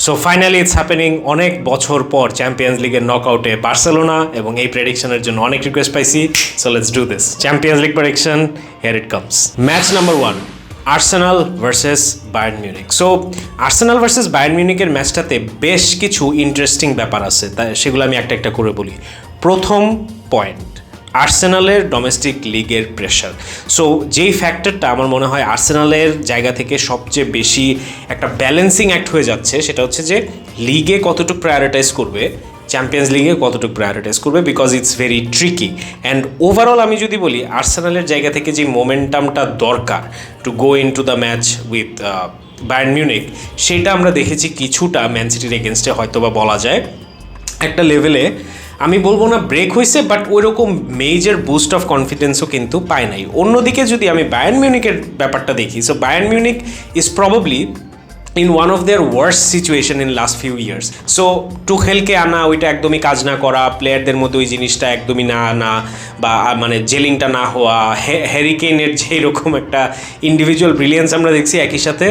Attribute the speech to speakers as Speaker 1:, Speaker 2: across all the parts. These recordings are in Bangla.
Speaker 1: সো ফাইনালি ইটস হ্যাপেনিং, অনেক বছর পর চ্যাম্পিয়ন্স লিগের নকআউটে বার্সেলোনা, এবং এই প্রেডিকশনের জন্য অনেক রিকোয়েস্ট পাইছি। So let's do this. Champions League prediction, here it comes. Match number 1, Arsenal versus Bayern Munich. So Arsenal versus Bayern মিউনিকের ম্যাচটাতে বেশ কিছু ইন্টারেস্টিং ব্যাপার আছে, তাই সেগুলো আমি একটা একটা করে বলি। প্রথম পয়েন্ট, আর্সেনালের ডোমেস্টিক লিগের প্রেশার। সো যেই ফ্যাক্টরটা আমার মনে হয় আর্সেনালের জায়গা থেকে সবচেয়ে বেশি একটা ব্যালেন্সিং অ্যাক্ট হয়ে যাচ্ছে, সেটা হচ্ছে যে লিগে কতটুকু প্রায়োরিটাইজ করবে, চ্যাম্পিয়ন্স লিগে কতটুকু প্রায়োরিটাইজ করবে, because it's very tricky. And overall আমি যদি বলি আর্সেনালের জায়গা থেকে যে মোমেন্টামটা দরকার to go in two the match with Bayern Munich, সেটা আমরা দেখেছি কিছুটা ম্যান সিটির এগেনস্টে হয়তো বা বলা যায় একটা লেভেলে, আমি বলবো না ব্রেক হয়েছে, বাট ওই রকম মেজর বুস্ট অফ কনফিডেন্সও কিন্তু পায় নাই। অন্যদিকে যদি আমি বায়ার্ন মিউনিকের ব্যাপারটা দেখি, so Bayern Munich is probably in one of their worst situation in last few years. So টুখেলকে আনা, ওইটা একদমই কাজ না করা, প্লেয়ারদের মধ্যে ওই জিনিসটা একদমই না আনা, বা মানে জেলিংটা না হওয়া, হ্যারিকেনের যেরকম একটা ইন্ডিভিজুয়াল ব্রিলিয়েন্স আমরা দেখছি, একই সাথে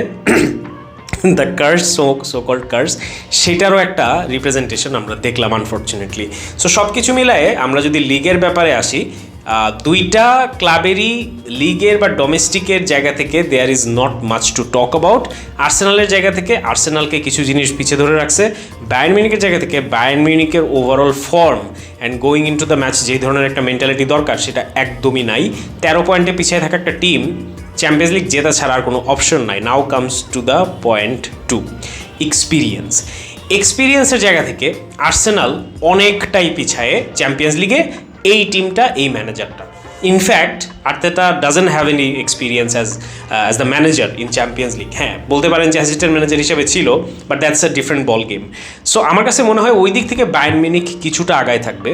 Speaker 1: the curse, so called curse, সেটারও একটা রিপ্রেজেন্টেশন আমরা দেখলাম আনফর্চুনেটলি। সো সব কিছু মিলায়ে আমরা যদি লিগের ব্যাপারে আসি, দুইটা ক্লাবেরই লিগের বা ডোমেস্টিকের জায়গা থেকে there is not much to talk about. আর্সেনালের জায়গা থেকে আর্সেনালকে কিছু জিনিস পিছিয়ে ধরে রাখছে, বায়ার্ন মিউনিকের জায়গা থেকে বায়ার্ন মিউনিকের overall form and going into the match যেই ধরনের একটা মেন্টালিটি দরকার সেটা একদমই নাই। 13 পয়েন্টে পিছিয়ে থাকা একটা টিম চ্যাম্পিয়ন্স লিগ জেতা ছাড়া আর কোনো অপশন নাই। নাও কামস টু দ্য পয়েন্ট 2, এক্সপিরিয়েন্সের জায়গা থেকে আর্সেনাল অনেকটাই পিছায়ে চ্যাম্পিয়ন্স লিগে এই টিমটা, এই ম্যানেজারটা। In fact Arteta doesn't have any experience as the manager in Champions League. হ্যাঁ, বলতে পারেন যে অ্যাসিস্ট্যান্ট ম্যানেজার হিসেবে ছিল, but that's a different ball game. So আমার কাছে মনে হয় ওই দিক থেকে বায়ার্ন মিউনিক কিছুটা আগায় থাকবে।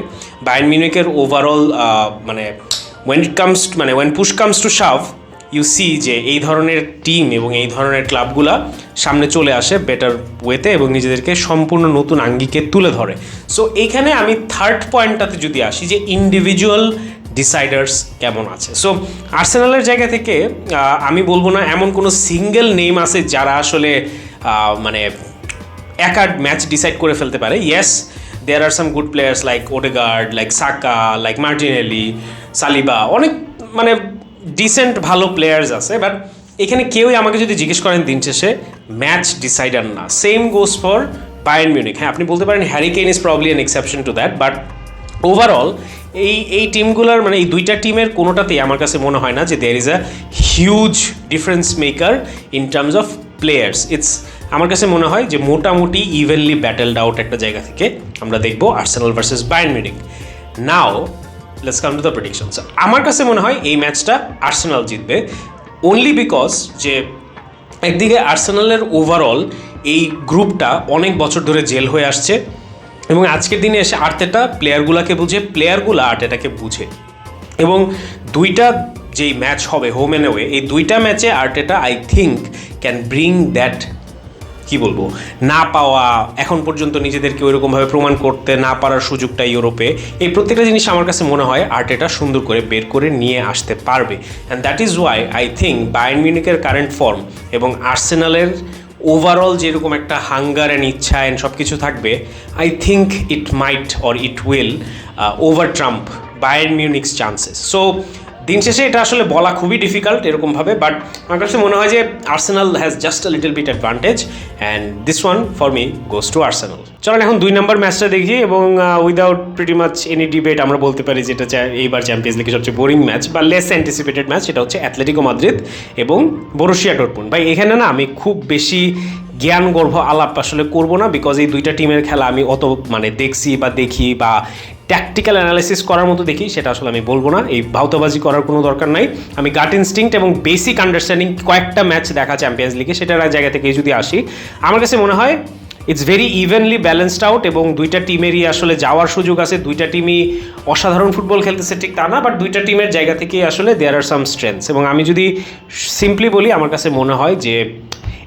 Speaker 1: বায়ার্ন মিউনিকের ওভারঅল মানে when push comes to shove, you see যে এই ধরনের টিম এবং এই ধরনের ক্লাবগুলা সামনে চলে আসে বেটার ওয়েতে এবং নিজেদেরকে সম্পূর্ণ নতুন আঙ্গিকে তুলে ধরে। সো এইখানে আমি থার্ড পয়েন্টটাতে যদি আসি, যে ইন্ডিভিজুয়াল ডিসাইডার্স কেমন আছে। সো আর্সেনালের জায়গা থেকে আমি বলবো না এমন কোনো সিঙ্গেল নেম আছে যারা আসলে মানে একা ম্যাচ ডিসাইড করে ফেলতে পারে। Yes, there are some good players like Odegaard, like Saka, like Martinelli, Saliba, অনেক মানে ডিসেন্ট ভালো প্লেয়ার্স আছে, বাট এখানে কেউই আমাকে যদি জিজ্ঞেস করেন দিন শেষে ম্যাচ ডিসাইডার না। Same goes for Bayern Munich. হ্যাঁ, আপনি বলতে পারেন hurricane is probably an exception to that, but overall এই টিমগুলোর মানে এই দুইটা টিমের কোনোটাতেই আমার কাছে মনে হয় না যে there is a huge difference maker in terms of players. আমার কাছে মনে হয় যে মোটামুটি ইভেনলি ব্যাটেলড আউট একটা জায়গা থেকে আমরা দেখবো Arsenal versus Bayern Munich. Now let's come to the predictions. আমার কাছে মনে হয় এই ম্যাচটা আর্সেনাল জিতবে, অনলি বিকজ যে একদিকে আর্সেনালের ওভারঅল এই গ্রুপটা অনেক বছর ধরে জেল হয়ে আসছে, এবং আজকের দিনে এসে আর্টেটা প্লেয়ারগুলোকে বুঝে, প্লেয়ারগুলো আর্টেটাকে বুঝে, এবং দুইটা যেই ম্যাচ হবে হোম অ্যান্ড অ্যাওয়ে, এই দুইটা ম্যাচে আর্টেটা I think can bring that, কি বলবো, না পাওয়া, এখন পর্যন্ত নিজেদেরকে ওইরকমভাবে প্রমাণ করতে না পারার সুযোগটা ইউরোপে, এই প্রত্যেকটা জিনিস আমার কাছে মনে হয় আর্টেটা সুন্দর করে বের করে নিয়ে আসতে পারবে। And that is why I think Bayern মিউনিকের কারেন্ট ফর্ম এবং আর্সেনালের ওভারঅল যেরকম একটা হাঙ্গার অ্যান্ড ইচ্ছা অ্যান্ড সব কিছু থাকবে, I think it might or it will over trump Bayern Munich's chances. So দিন শেষে এটা আসলে বলা খুবই ডিফিকাল্ট এরকমভাবে, বাট আমার কাছে মনে হয় যে Arsenal has just a little bit advantage, and this one for me goes to Arsenal. চলেন এখন 2 নম্বর ম্যাচটা দেখি, এবং without pretty much any debate আমরা বলতে পারি যেটা এইবার চ্যাম্পিয়ন্স লিগের সবচেয়ে বোরিং ম্যাচ বা লেস অ্যান্টিসিপেটেড ম্যাচ, সেটা হচ্ছে অ্যাথলেটিকো মাদ্রিদ এবং বরুসিয়া ডর্টমুন্ড। ভাই এখানে না আমি খুব বেশি জ্ঞানগর্ভ আলাপ আসলে করবো না, বিকজ এই দুইটা টিমের খেলা আমি অত মানে দেখি বা ট্যাকটিক্যাল অ্যানালাইসিস করার মতো দেখি, সেটা আসলে আমি বলবো না। এই ভাউতাবাজি করার কোনো দরকার নাই। আমি গাট ইনস্টিংক্ট এবং বেসিক আন্ডারস্ট্যান্ডিং কয়েকটা ম্যাচ দেখা চ্যাম্পিয়ন্স লিগে, সেটার জায়গা থেকে যদি আসি, আমার কাছে মনে হয় it's very evenly balanced out, এবং দুইটা টিমেরই আসলে যাওয়ার সুযোগ আছে। দুইটা টিমই অসাধারণ ফুটবল খেলতেছে ঠিক তা না, বাট দুইটা টিমের জায়গা থেকে আসলে দেয়ার আর সাম স্ট্রেংথস। এবং আমি যদি সিম্পলি বলি, আমার কাছে মনে হয় যে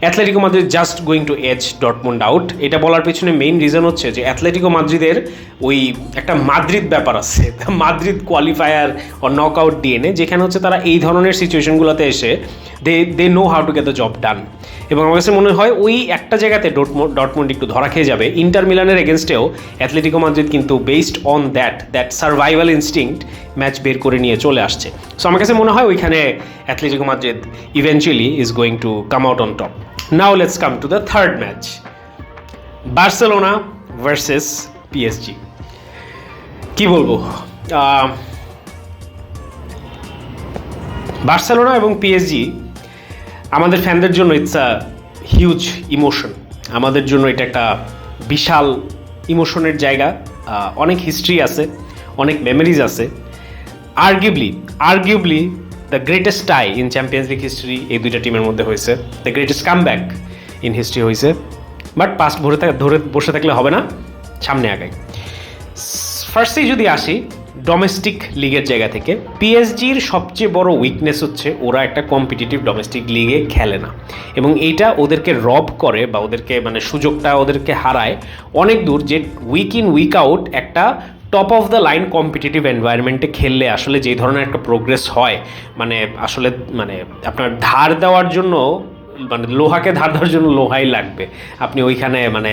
Speaker 1: Atletico Madrid just going to edge Dortmund out. এটা বলার পেছনে মেইন রিজন হচ্ছে যে অ্যাথলেটিকো মাদ্রিদের ওই একটা মাদ্রিদ ব্যাপার আছে, মাদ্রিদ কোয়ালিফায়ার ও নক আউট ডিএনএ, যেখানে হচ্ছে তারা এই ধরনের সিচুয়েশনগুলোতে এসে they know how to get the job done. এবং আমার কাছে মনে হয় ওই একটা জায়গাতে ডটমন্ড একটু ধরা খেয়ে যাবে। ইন্টার মিলানের এগেনস্টেও অ্যাথলেটিকো মাদ্রিদ কিন্তু based on that survival instinct match বের করে নিয়ে চলে আসছে। সো আমার কাছে মনে হয় ওইখানে Atletico Madrid eventually is going to come out on top. Now let's come to the third match, Barcelona versus PSG. কি বলবো, বার্সেলোনা এবং পিএসজি আমাদের ফ্যানদের জন্য ইটস আ হিউজ ইমোশন। আমাদের জন্য এটা একটা বিশাল ইমোশনের জায়গা। অনেক হিস্ট্রি আছে, অনেক মেমোরিজ আছে। Arguably the greatest tie in Champions League history এই দুইটা টিমের মধ্যে হয়েছে, the greatest comeback in history হয়েছে। বাট পাস্ট ধরে বসে থাকলে হবে না, সামনে আগাই। ফার্স্টেই যদি আসি ডোমেস্টিক লিগের জায়গা থেকে, পিএসজির সবচেয়ে বড় উইকনেস হচ্ছে ওরা একটা কম্পিটিটিভ ডোমেস্টিক লিগে খেলে না, এবং এইটা ওদেরকে রব করে বা ওদেরকে মানে সুযোগটা ওদেরকে হারায় অনেক দূর, যে উইক ইন উইক আউট একটা top of the line competitive এনভায়রনমেন্টে খেললে আসলে যে ধরনের একটা প্রোগ্রেস হয়, মানে আসলে মানে আপনার ধার দেওয়ার জন্য মানে লোহাকে ধার দেওয়ার জন্য লোহাই লাগবে, আপনি ওইখানে মানে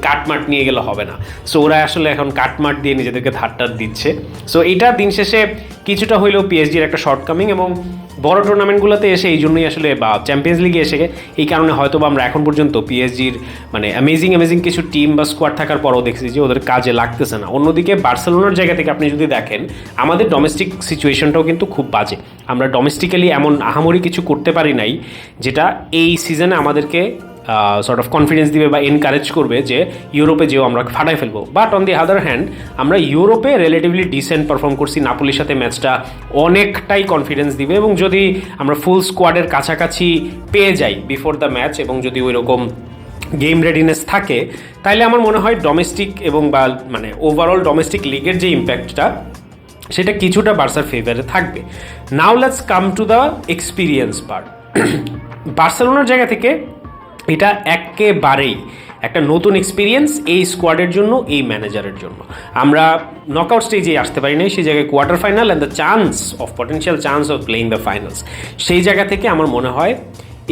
Speaker 1: কাটমাট নিয়ে গেলে হবে না। সো ওরা আসলে এখন কাটমাট দিয়ে নিজেদেরকে ধারটার দিচ্ছে। সো এটা দিন শেষে কিছুটা হইলেও পিএসজির একটা শর্টকামিং, এবং বড় টুর্নামেন্টগুলোতে এসে এই জন্যই আসলে বা চ্যাম্পিয়ন্স লিগে এসে এই কারণে হয়তো বা আমরা এখন পর্যন্ত পিএসজির মানে অ্যামেজিং কিছু টিম বা স্কোয়াড থাকার পরও দেখছি যে ওদের কাজে লাগতেছে না। অন্যদিকে বার্সেলোনার জায়গা থেকে আপনি যদি দেখেন, আমাদের ডোমেস্টিক সিচুয়েশনটাও কিন্তু খুব বাজে। আমরা ডোমেস্টিক্যালি এমন আহামরি কিছু করতে পারি নাই যেটা এই সিজনে আমাদেরকে সর্ট অফ কনফিডেন্স দিবে বা এনকারেজ করবে যে ইউরোপে যেও আমরা ফাটাই ফেলবো। But on the other hand আমরা ইউরোপে রিলেটিভলি ডিসেন্ট পারফর্ম করছি। নাপোলির সাথে ম্যাচটা অনেকটাই কনফিডেন্স দিবে, এবং যদি আমরা ফুল স্কোয়াডের কাছাকাছি পেয়ে যাই বিফোর দ্য ম্যাচ, এবং যদি ওই রকম গেম রেডিনেস থাকে, তাহলে আমার মনে হয় ডোমেস্টিক এবং বা মানে ওভারঅল ডোমেস্টিক লিগের যে ইম্প্যাক্টটা সেটা কিছুটা বার্সার ফেভারে থাকবে। Now let's come to the experience part. বার্সেলোনার জায়গা থেকে এটা একেবারেই একটা নতুন এক্সপিরিয়েন্স এই স্কোয়াডের জন্য, এই ম্যানেজারের জন্য। আমরা নকআউট স্টেজে আসতে পারি নাই, সেই জায়গায় quarter final and the potential chance of playing the finals, সেই জায়গা থেকে আমার মনে হয়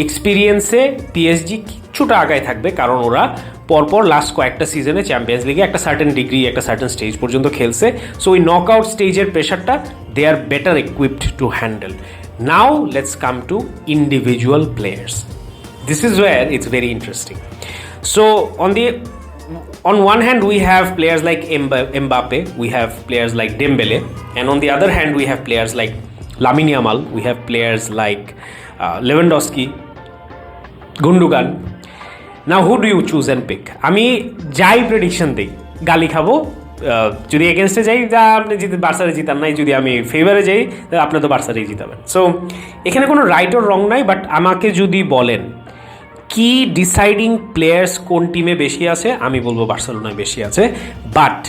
Speaker 1: এক্সপিরিয়েন্সে পিএসজি কিছুটা আগায় থাকবে, কারণ ওরা পরপর লাস্ট কয়েকটা সিজনে চ্যাম্পিয়ন্স লিগে একটা সার্টেন ডিগ্রি, একটা সার্টেন স্টেজ পর্যন্ত খেলছে। সো ওই নকআউট স্টেজের প্রেশারটা they are better equipped to handle. Now let's come to individual players. This is where it's very interesting. So on one hand we have players like Mbappe, we have players like Dembele, and on the other hand we have players like Lamine Yamal, we have players like Lewandowski, Gundogan. Now who do you choose and pick? আমি যাই প্রেডিকশন দিই গালি খাবো, যদি এগেনস্টে যাই যা আপনি বার্সারে জিতান নাই, যদি আমি ফেভারে যাই তাহলে আপনি তো বার্সারেই জিতাবেন। সো এখানে কোনো রাইট অর রং নাই, বাট আমাকে যদি বলেন কি ডিসাইডিং প্লেয়ার্স কোন টিমে বেশি আছে, আমি বলবো বার্সেলোনায় বেশি আছে। But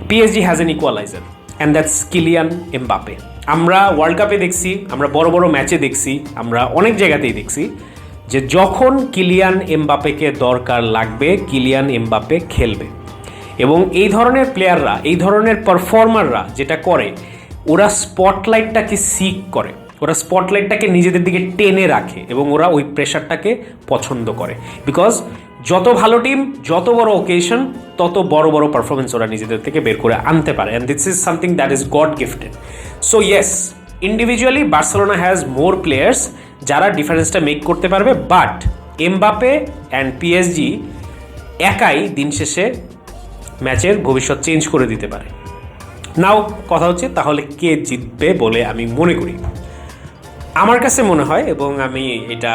Speaker 1: PSG has an equaliser and that's Kylian Mbappe. আমরা ওয়ার্ল্ড কাপে দেখছি, আমরা বড় বড় ম্যাচে দেখছি, আমরা অনেক জায়গাতেই দেখছি যে যখন কিলিয়ান এমবাপেকে দরকার লাগবে, কিলিয়ান এমবাপে খেলবে। এবং এই ধরনের প্লেয়াররা, এই ধরনের পারফর্মাররা যেটা করে, ওরা স্পটলাইটটাকে সিক করে, ওরা স্পটলাইটটাকে নিজেদের দিকে টেনে রাখে, এবং ওরা ওই প্রেশারটাকে পছন্দ করে। বিকজ যত ভালো টিম, যত বড় ওকেশন, তত বড় বড় পারফরমেন্স ওরা নিজেদের থেকে বের করে আনতে পারে, and this is something that is god gifted. So yes, individually Barcelona has more players যারা ডিফারেন্সটা মেক করতে পারবে, বাট এমবাপে অ্যান্ড পিএসজি একাই দিন শেষে ম্যাচের ভবিষ্যৎ চেঞ্জ করে দিতে পারে। নাও কথা হচ্ছে তাহলে কে জিতবে বলে আমি মনে করি। আমার কাছে মনে হয়, এবং আমি এটা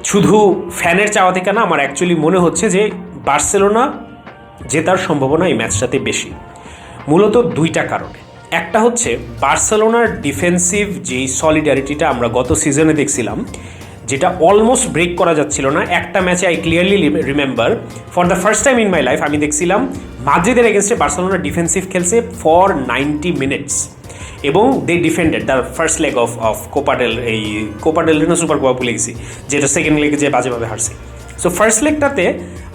Speaker 1: শুধু ফ্যানের চাওয়া থেকে না, আমার অ্যাকচুয়ালি মনে হচ্ছে যে বার্সেলোনা জেতার সম্ভাবনা এই ম্যাচটাতে বেশি, মূলত দুইটা কারণে। একটা হচ্ছে বার্সেলোনার ডিফেন্সিভ যেই সলিডারিটিটা আমরা গত সিজনে দেখছিলাম, যেটা অলমোস্ট ব্রেক করা যাচ্ছিল না। একটা ম্যাচে I clearly remember, for the first time in my life আমি দেখছিলাম মাদ্রিদের এগেনস্টে বার্সেলোনা ডিফেন্সিভ খেলছে ফর 90 মিনিটস, এবং they defended the first leg of Copa del রেনো সুপার কোপা ভুলে গেছি, যেটা সেকেন্ড লেগে যে বাজেভাবে হারছি। সো ফার্স্ট লেগটাতে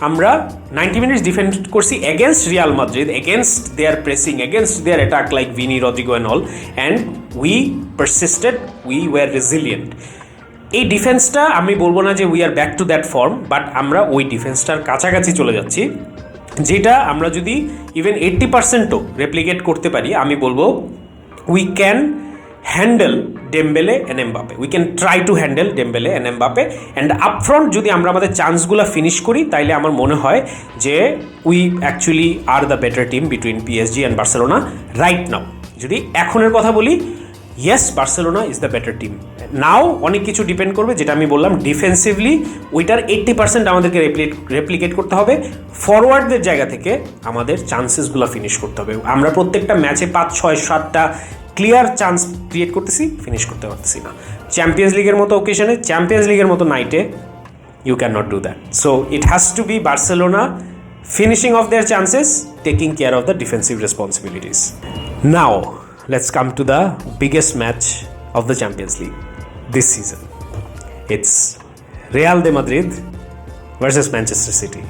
Speaker 1: আমরা 90 মিনিটস ডিফেন্ড করছি against Real Madrid, against their pressing, against their attack like Vini, Rodrigo and all, and we persisted, we were resilient. এই ডিফেন্সটা আমি বলবো না যে we are back to that form, but আমরা ওই ডিফেন্সটার কাছাকাছি চলে যাচ্ছি, যেটা আমরা যদি ইভেন 80%ও রেপ্লিকেট করতে পারি, আমি বলবো we can handle Dembélé and Mbappe, we can try to handle Dembélé and Mbappe, and upfront যদি আমরা আমাদের চান্সগুলো ফিনিশ করি, তাইলে আমার মনে হয় যে we actually are the better team between PSG and Barcelona right now. যদি এখনের কথা বলি, yes, Barcelona is the better team. Now অনেক কিছু ডিপেন্ড করবে, যেটা আমি বললাম ডিফেন্সিভলি ওইটার 80% আমাদেরকে রেপ্লিকেট করতে হবে। ফরওয়ার্ডদের জায়গা থেকে আমাদের চান্সেসগুলো ফিনিশ করতে হবে। আমরা প্রত্যেকটা ম্যাচে 5, 6, 7টা ক্লিয়ার চান্স ক্রিয়েট করতেছি, ফিনিশ করতে পারতেছি না। চ্যাম্পিয়ন্স লিগের মতো ওকেশনে, চ্যাম্পিয়ন্স লিগের মতো নাইটে you cannot do that. So it has to be Barcelona finishing off their chances, taking care of the defensive responsibilities. Now let's come to the biggest match of the Champions League this season. It's Real de Madrid versus Manchester City.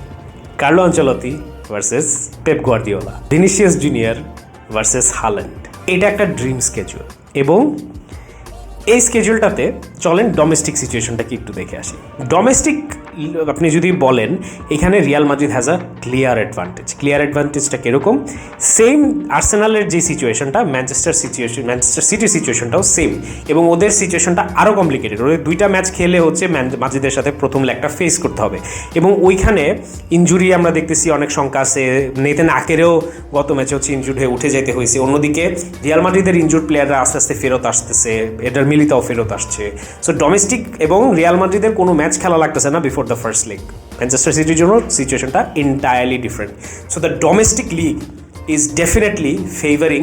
Speaker 1: Carlo Ancelotti versus Pep Guardiola. Vinicius Junior versus Haaland. এটা একটা ড্রিম স্কেজুয়াল, এবং এই স্কেজুয়ালটাতে চলেন ডোমেস্টিক সিচুয়েশনটা কি একটু দেখে আসি। ডোমেস্টিক আপনি যদি বলেন, এখানে Real Madrid has a clear advantage. Clear অ্যাডভান্টেজটা কীরকম? সেম আর্সেনালের যে সিচুয়েশনটা, ম্যানচেস্টার সিটির সিচুয়েশনটাও সেম, এবং ওদের সিচুয়েশনটা আরও কমপ্লিকেটেড। ওদের 2টা ম্যাচ খেলে হচ্ছে মাদ্রিদের সাথে প্রথম লেগটা ফেস করতে হবে, এবং ওইখানে ইনজুরি আমরা দেখতেছি অনেক সংখ্যা আছে। নেতেন আকেরেও গত ম্যাচে হচ্ছে ইনজুর্ড হয়ে উঠে যেতে হয়েছে। অন্যদিকে রিয়াল মাদ্রিদের ইনজুর্ড প্লেয়াররা আস্তে আস্তে ফেরত আসতেছে, এটার মিলিতাও ফেরত আসছে। সো ডোমেস্টিক এবং রিয়াল মাদ্রিদের কোনো ম্যাচ খেলা লাগতেছে না before the first leg. Manchester সিটির জন্য সিচুয়েশনটা entirely different. So the domestic league is definitely favouring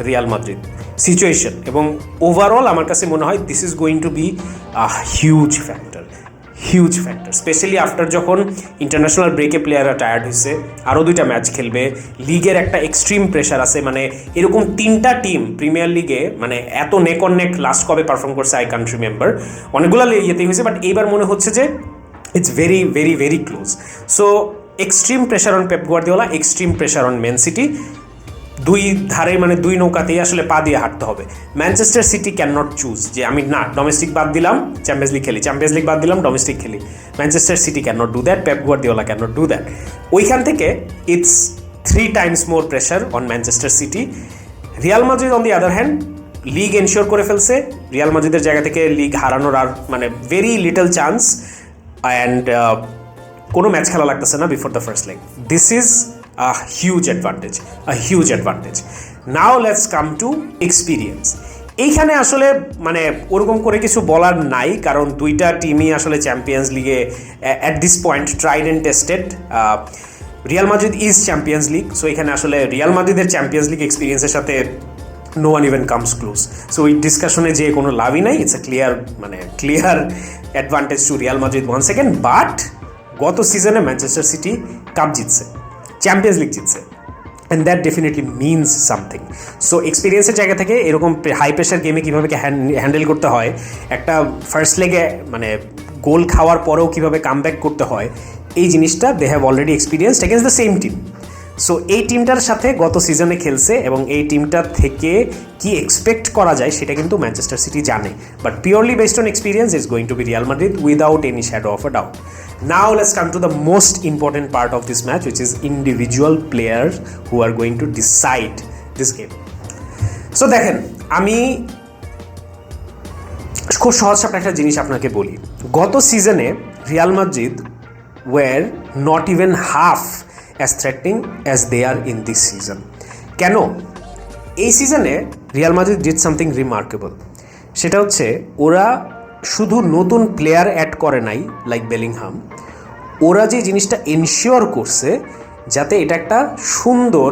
Speaker 1: Real Madrid situation, এবং ওভারঅল আমার কাছে মনে হয় this is going to be a huge factor, specially after যখন ইন্টারন্যাশনাল ব্রেকে প্লেয়াররা টায়ার্ড হয়েছে, আরও 2টা ম্যাচ খেলবে, লিগের একটা এক্সট্রিম প্রেশার আছে। মানে এরকম 3টা টিম প্রিমিয়ার লিগে মানে এত নেক অন নেক লাস্ট কবে পারফর্ম করছে আই ক্যান্ট রিমেম্বার, অনেকগুলো ইয়েতেই হয়েছে, বাট এইবার মনে হচ্ছে যে it's very very very close. So extreme pressure on Pep Guardiola, extreme pressure on Man City. 2 ধারে মানে 2 নৌকাতেই আসলে পা দিয়ে হাঁটতে হবে। Manchester City can not choose যে আমি না ডোমেস্টিক বাদ দিলাম চ্যাম্পিয়ন্স লিগ খেলি, চ্যাম্পিয়ন্স লিগ বাদ দিলাম ডোমেস্টিক খেলি। Manchester City can not do that, Pep Guardiola can not do that. ওইখান থেকে it's 3 times more pressure on Manchester City. Real Madrid on the other hand league ensure করে ফেলছে। রিয়াল মাদ্রিদের জায়গা থেকে লিগ হারানোর আর মানে ভেরি লিটল চান্স, অ্যান্ড কোনো ম্যাচ খেলা লাগতেছে না before the first leg. This is a huge advantage. Now let's come to experience. এইখানে আসলে মানে ওরকম করে কিছু বলার নাই, কারণ 2টা টিমই আসলে চ্যাম্পিয়ন্স লিগে at this point tried and tested. Real Madrid is Champions League, so এখানে আসলে রিয়াল মাদ্রিদের চ্যাম্পিয়ন্স লিগ এক্সপিরিয়েন্সের সাথে no one even comes close. So ওই ডিসকাশনে যে কোনো লাভই নাই। It's a clear advantage to Real Madrid one second. But গত সিজনে ম্যানচেস্টার সিটি কাপ জিতছে, চ্যাম্পিয়ন্স লিগ জিতছে, and that definitely means something. So এক্সপিরিয়েন্সের জায়গা থেকে এরকম হাই প্রেশার গেমে কীভাবে হ্যান্ডেল করতে হয়, একটা ফার্স্ট লেগে মানে গোল খাওয়ার পরেও কীভাবে কামব্যাক করতে হয়, এই জিনিসটা they have already experienced against the same team. So এই টিমটার সাথে গত সিজনে খেলছে, এবং এই টিমটা থেকে কি এক্সপেক্ট করা যায় সেটা কিন্তু ম্যানচেস্টার সিটি জানে। But purely based on experience is going to be Real Madrid without any shadow of a doubt. Now let's come to the most important part of this match, which is individual players who are going to decide this game. So দেখেন, আমি খুব সহজ একটা জিনিস আপনাকে বলি। গত সিজনে Real Madrid were not even half as threatening as they are in this season. কেন? এই সিজনে Real Madrid did something remarkable. সেটা হচ্ছে ওরা শুধু নতুন প্লেয়ার অ্যাড করে নাই লাইক বেলিংহাম, ওরা যে জিনিসটা এনশিওর করছে যাতে এটা একটা সুন্দর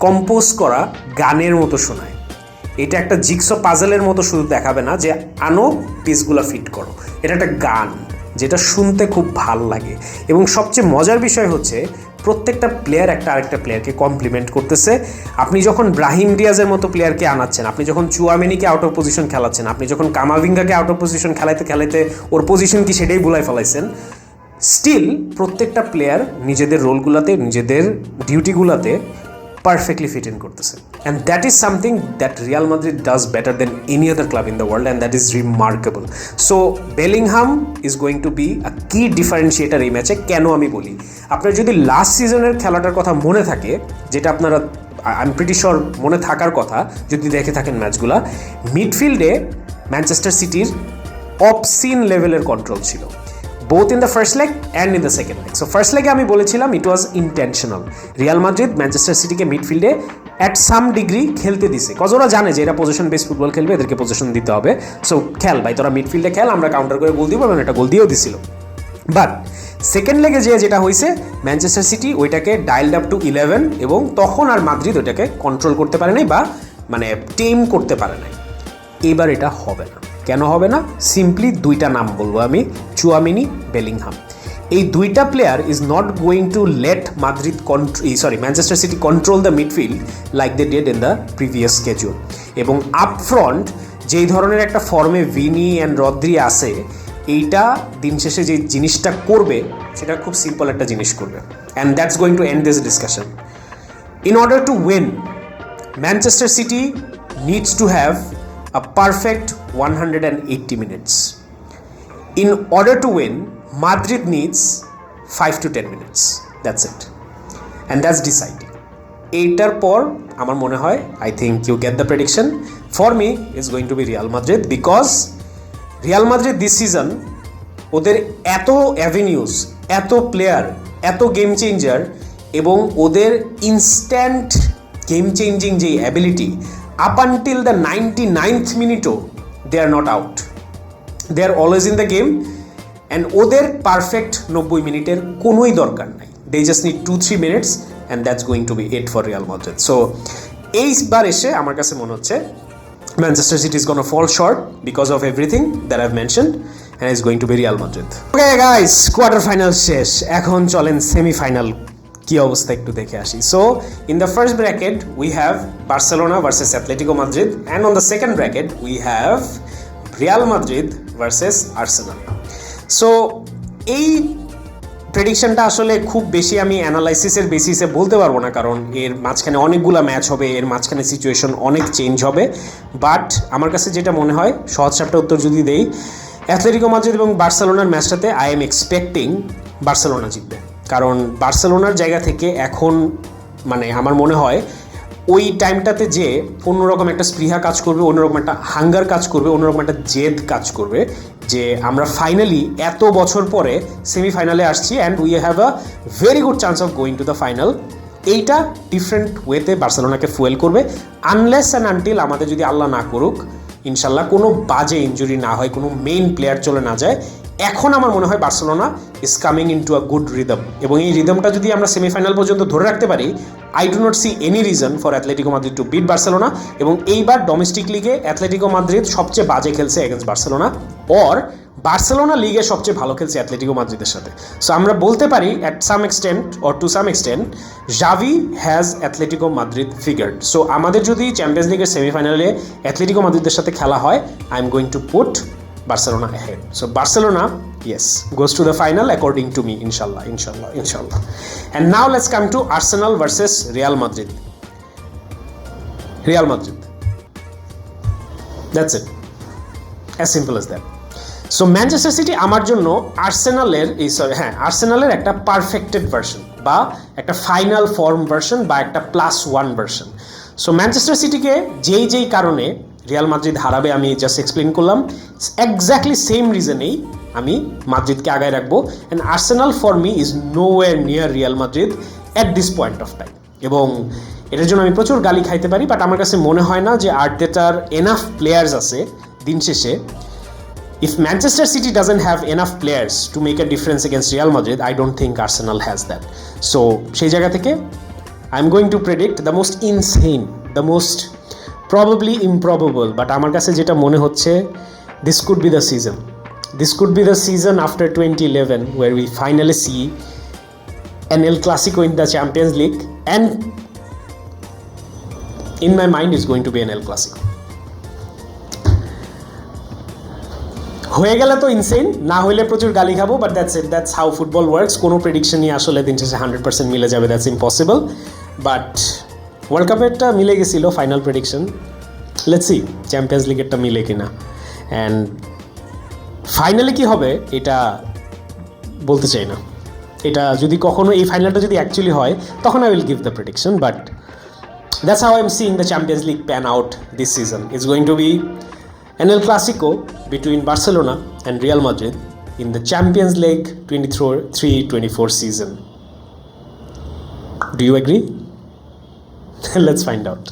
Speaker 1: কম্পোজ করা গানের মতো শোনায়। এটা একটা জিগসো পাজলের মতো শুধু দেখাবে না যে আনো পিসগুলো ফিট করো, এটা একটা গান যেটা শুনতে খুব ভাল লাগে। এবং সবচেয়ে মজার বিষয় হচ্ছে প্রত্যেকটা প্লেয়ার একটা আরেকটা প্লেয়ারকে কমপ্লিমেন্ট করতেছে। আপনি যখন ব্রাহিম ডিয়াজের মতো প্লেয়ারকে আনাচ্ছেন, আপনি যখন চুয়ামেনিকে আউট অফ পজিশন খেলাচ্ছেন, আপনি যখন কামাভিঙ্গাকে আউট অফ পজিশন খেলাইতে ওর পজিশন কি সেটাই ভুলাই ফেলাইছেন, স্টিল প্রত্যেকটা প্লেয়ার নিজেদের রোলগুলোতে নিজেদের ডিউটিগুলোতে পারফেক্টলি ফিট ইন করতেছে, and that is something that Real Madrid does better than any other club in the world, and that is remarkable. So Bellingham is going to be a কি ডিফারেন্সিয়েটার এই ম্যাচে। কেন আমি বলি, আপনার যদি লাস্ট সিজনের খেলাটার কথা মনে থাকে, যেটা আপনারা আই এম প্রিটি শিওর মনে থাকার কথা যদি দেখে থাকেন ম্যাচগুলা, মিডফিল্ডে ম্যানচেস্টার সিটির অবসিন লেভেলের কন্ট্রোল ছিল, both in the first leg and in the second leg. So first লেগে আমি বলেছিলাম it was intentional. Real Madrid Manchester সিটিকে মিডফিল্ডে অ্যাট সাম ডিগ্রি খেলতে দিছে, কজ ওরা জানে যে এরা পজিশন বেস ফুটবল খেলবে, এদেরকে পজিশন দিতে হবে। সো খেল ভাই, তোরা মিডফিল্ডে খেল, আমরা কাউন্টার করে গোল দিব, এবং এটা গোল দিয়েও দিছিল। বাট সেকেন্ড লেগে যেটা হয়েছে, ম্যানচেস্টার সিটি ওইটাকে ডাইলড আপ টু 11, এবং তখন আর মাদ্রিদ ওইটাকে কন্ট্রোল করতে পারে নাই বা মানে টেম করতে পারে নাই। এবার এটা হবে না। কেন হবে না? সিম্পলি দুইটা নাম বলবো আমি, চুয়ামিনি, বেলিংহাম। এই দুইটা player is not going to let Manchester City control the midfield like they did in the previous schedule. এবং আপফ্রন্ট যেই ধরনের একটা ফর্মে ভিনি অ্যান্ড রদ্রি আছে, এইটা দিন শেষে যে জিনিসটা করবে সেটা খুব সিম্পল একটা জিনিস করবে, and that's going to end this discussion. In order to win, Manchester City needs to have a perfect 180 minutes. In order to win, Madrid needs 5 to 10 minutes. That's it. And that's deciding. এইটার পর আমার মনে হয়, I think you get the prediction. For me, it's going to be Real Madrid, because Real Madrid this season, ওদের এত অ্যাভিনিউজ, এত প্লেয়ার, এত গেম চেঞ্জার, এবং ওদের ইনস্ট্যান্ট গেম চেঞ্জিং যে ability, up until the 99th minute they are not out, they are always in the game, and ওদের পারফেক্ট 90 মিনিটের কোনোই দরকার নাই, they just need 2-3 minutes, and that's going to be it for Real Madrid. So এইবার এসে আমার কাছে মনে হচ্ছে Manchester City is going to fall short because of everything that I've mentioned, and it's going to be Real Madrid. Okay guys, quarter final শেষ, এখন চলেন সেমিফাইনাল কি অবস্থা একটু দেখে আসি। So in the first bracket we have Barcelona versus Atletico Madrid, and on the second bracket we have Real Madrid versus Arsenal. So এই প্রেডিকশনটা আসলে খুব বেশি আমি অ্যানালাইসিসের বেসিসে বলতে পারবো না, কারণ এর মাঝখানে অনেকগুলো ম্যাচ হবে, এর মাঝখানে সিচুয়েশন অনেক চেঞ্জ হবে। বাট আমার কাছে যেটা মনে হয়, সহজ সাপটা উত্তর যদি দেই, অ্যাথলেটিকো মাদ্রিদ এবং বার্সেলোনার ম্যাচটাতে আই এম এক্সপেক্টিং বার্সেলোনা জিতবে। কারণ বার্সেলোনার জায়গা থেকে এখন মানে আমার মনে হয় ওই টাইমটাতে যে অন্যরকম একটা স্পৃহা কাজ করবে, অন্যরকম একটা হাঙ্গার কাজ করবে, অন্যরকম একটা জেদ কাজ করবে, যে আমরা ফাইনালি এত বছর পরে সেমিফাইনালে আসছি, and we have a very good chance of going to the final. এইটা ডিফারেন্ট ওয়েতে বার্সেলোনাকে ফুয়েল করবে, আনলেস অ্যান্ড আনটিল আমাদের যদি আল্লাহ না করুক ইনশাল্লাহ কোনো বাজে ইনজুরি না হয়, কোনো মেইন প্লেয়ার চলে না যায়। এখন আমার মনে হয় Barcelona is coming in to a good rhythm, এবং এই রিদমটা যদি আমরা সেমিফাইনাল পর্যন্ত ধরে রাখতে পারি, I do not see any reason for Atletico Madrid to beat Barcelona. এবং এইবার ডোমেস্টিক লিগে অ্যাথলেটিকো মাদ্রিদ সবচেয়ে বাজে খেলছে এগেন্স্ট বার্সেলোনা, অর বার্সেলোনা লিগে সবচেয়ে ভালো খেলছে অ্যাথলেটিকো মাদ্রিদের সাথে। সো আমরা বলতে পারি at some extent or to some extent Xavi has Atletico Madrid figured. সো আমাদের যদি চ্যাম্পিয়ন্স লিগের সেমিফাইনালে অ্যাথলেটিকো মাদ্রিদের সাথে খেলা হয়, I am going to put Barcelona ahead. So Barcelona, yes, goes to the final according to me, inshallah. And now let's come to Arsenal versus Real Madrid. Real Madrid. That's it. As simple as that. So Manchester City আমার জন্য আর্সেনালের একটা পারফেক্টেড ভার্সন, বা একটা ফাইনাল ফর্ম ভার্সন, বা একটা +1 ভার্সন। সো ম্যানচেস্টার সিটিকে যেই কারণে রিয়াল মাদ্রিদ হারাবে আমি জাস্ট এক্সপ্লেন করলাম, এক্স্যাক্টলি সেম রিজনেই আমি মাদ্রিদকে আগায় রাখবো। And Arsenal for me is nowhere near Real Madrid at this point of time. এবং এটার জন্য আমি প্রচুর গালি খাইতে পারি, বাট আমার কাছে মনে হয় না যে আর্টেটার এনাফ প্লেয়ার্স আছে। দিন শেষে if Manchester City doesn't have enough players to make a difference against Real Madrid, I don't think Arsenal has that. So সেই জায়গা থেকে I'm going to predict the most insane, the most probably improbable, but আমার কাছে যেটা মনে হচ্ছে, this could be the season. This could be the season after 2011 where we finally see an El Clasico in the Champions League, and in my mind it's going to be an El Clasico. হয়ে গেলে তো ইনসেন, না হইলে প্রচুর গালি খাবো, but that's it, that's how football works. কোনো প্রেডিকশনই আসলে দিন শেষে 100% মিলে যাবে, দ্যাটস ইম্পসিবল। বাট ওয়ার্ল্ড কাপেরটা মিলে গেছিলো final prediction, let's see Champions লিগেরটা মিলে কিনা। অ্যান্ড ফাইনালে কি হবে এটা বলতে চাই না, এটা যদি কখনো এই ফাইনালটা যদি অ্যাকচুয়ালি হয় তখন I will give the prediction, but that's how I'm seeing the Champions League pan out this season. It's going to be an El Clasico between Barcelona and Real Madrid in the Champions League 23-24 season. Do you agree? Let's find out.